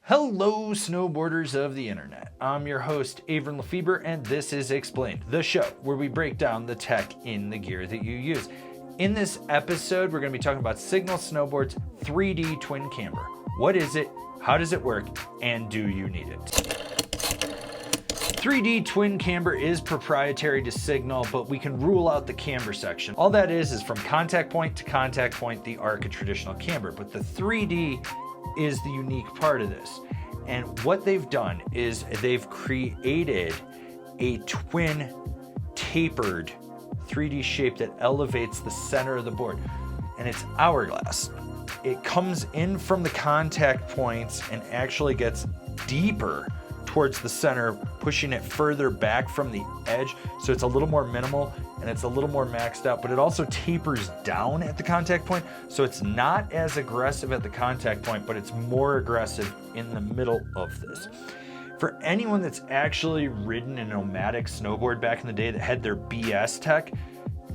Hello, snowboarders of the internet. I'm your host, Avran LeFeber, and this is Explained, the show where we break down the tech in the gear that you use. In this episode, we're going to be talking about Signal Snowboards 3D Twin Camber. What is it? How does it work? And do you need it? 3D Twin Camber is proprietary to Signal, but we can rule out the camber section. All that is from contact point to contact point, the arc of traditional camber, but the 3D is the unique part of this. And what they've done is they've created a twin tapered 3D shape that elevates the center of the board, and it's hourglass. It comes in from the contact points and actually gets deeper towards the center, pushing it further back from the edge, so it's a little more minimal and it's a little more maxed out, but it also tapers down at the contact point, so it's not as aggressive at the contact point, but it's more aggressive in the middle of this. For anyone that's actually ridden a nomadic snowboard back in the day that had their BS tech,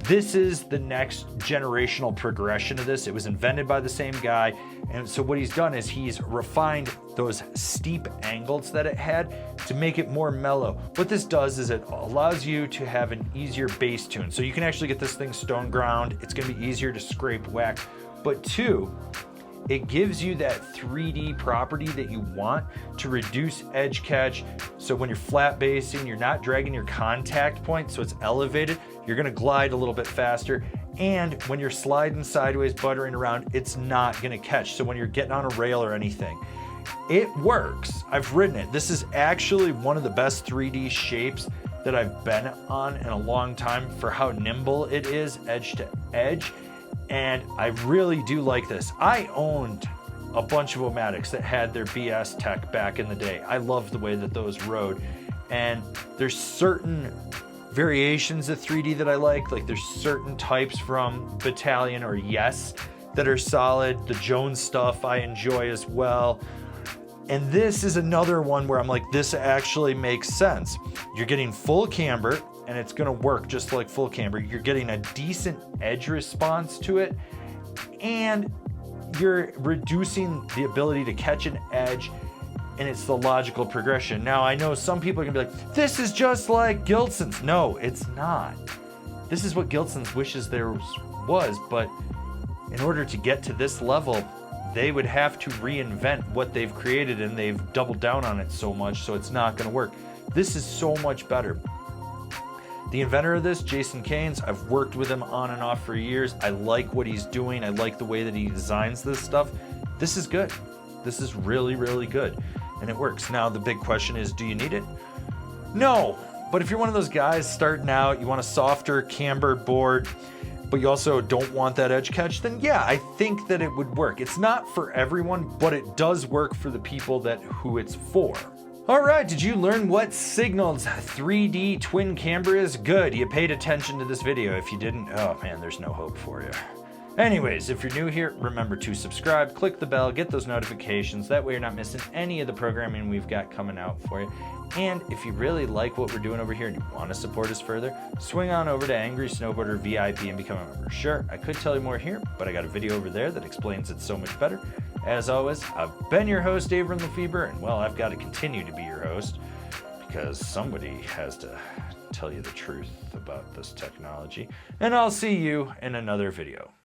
this is the next generational progression of this. It was invented by the same guy, and so what he's done is he's refined those steep angles that it had to make it more mellow. What this does is it allows you to have an easier bass tune. So you can actually get this thing stone ground. It's gonna be easier to scrape whack. But two, it gives you that 3D property that you want to reduce edge catch. So when you're flat basing, you're not dragging your contact point, so it's elevated. You're gonna glide a little bit faster. And when you're sliding sideways, buttering around, it's not gonna catch. So when you're getting on a rail or anything, it works. I've ridden it. This is actually one of the best 3D shapes that I've been on in a long time for how nimble it is edge to edge. And I really do like this. I owned a bunch of Omatics that had their BS tech back in the day. I love the way that those rode. And there's certain variations of 3D that I like there's certain types from Battalion or Yes that are solid. The Jones stuff I enjoy as well. And this is another one where I'm like, this actually makes sense. You're getting full camber, and it's gonna work just like full camber. You're getting a decent edge response to it, and you're reducing the ability to catch an edge, and it's the logical progression. Now, I know some people are gonna be like, this is just like Gilson's. No, it's not. This is what Gilson's wishes there was, but in order to get to this level, they would have to reinvent what they've created, and they've doubled down on it so much, so it's not gonna work. This is so much better. The inventor of this, Jason Keynes, I've worked with him on and off for years. I like what he's doing. I like the way that he designs this stuff. This is good. This is really, really good, and it works. Now, the big question is, do you need it? No, but if you're one of those guys starting out, you want a softer cambered board, but you also don't want that edge catch, then yeah, I think that it would work. It's not for everyone, but it does work for the people who it's for. All right, did you learn what Signal's 3D Twin Camber is? Good, you paid attention to this video. If you didn't, oh man, there's no hope for you. Anyways, if you're new here, remember to subscribe, click the bell, get those notifications. That way you're not missing any of the programming we've got coming out for you. And if you really like what we're doing over here and you want to support us further, swing on over to Angry Snowboarder VIP and become a member. Sure, I could tell you more here, but I got a video over there that explains it so much better. As always, I've been your host, Avran LeFeber, and well, I've got to continue to be your host because somebody has to tell you the truth about this technology. And I'll see you in another video.